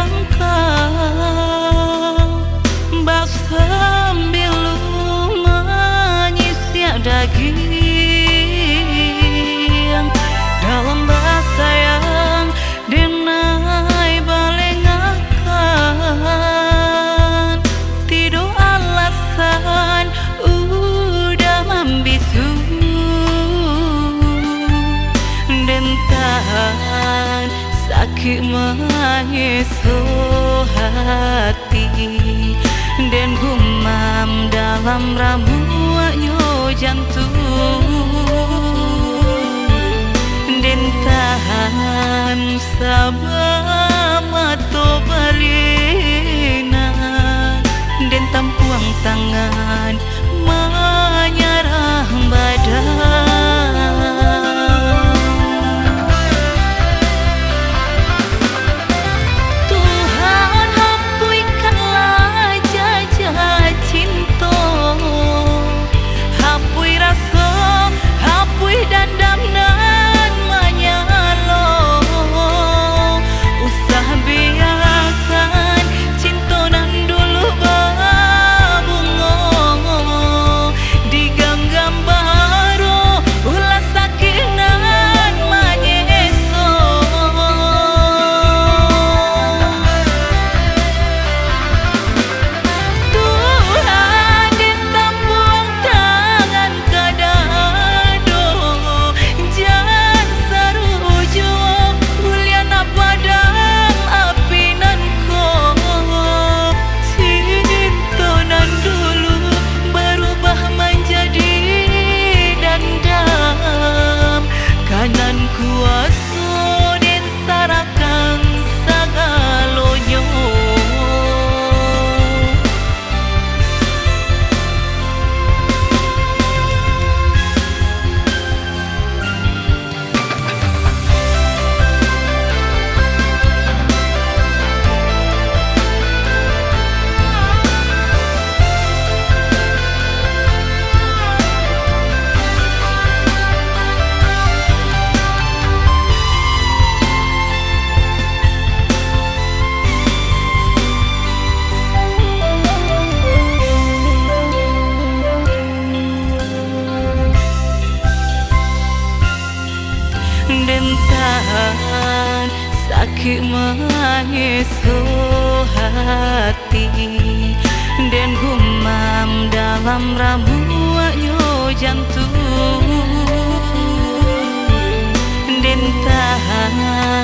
sangka bak sambil menyisyak daging dalam bahasa yang denai balengakan. Tidur alasan udah membisu dan tahan sakit menyesuh hati dan gumam dalam ramuannya jantung dan tahan sabar mata balina dan tampuang tangan menyerah badan. Tuhan hapuikanlah jajah cinta, hapui rasa, hapui dendam nan menyala. Usah biarkan cinta nan dulu berbunga digenggam baru ulah sakit nan menyesa. Tuhan ditambung tangan ke dado, jangan serujo bulian padam api nan ko. Cinta nan dulu berubah menjadi dendam, kanan kuasa dan sarakan sagalonyo. Dan tahan sakit menyesuh hati dan gumam dalam ramuannya jantung dan tahan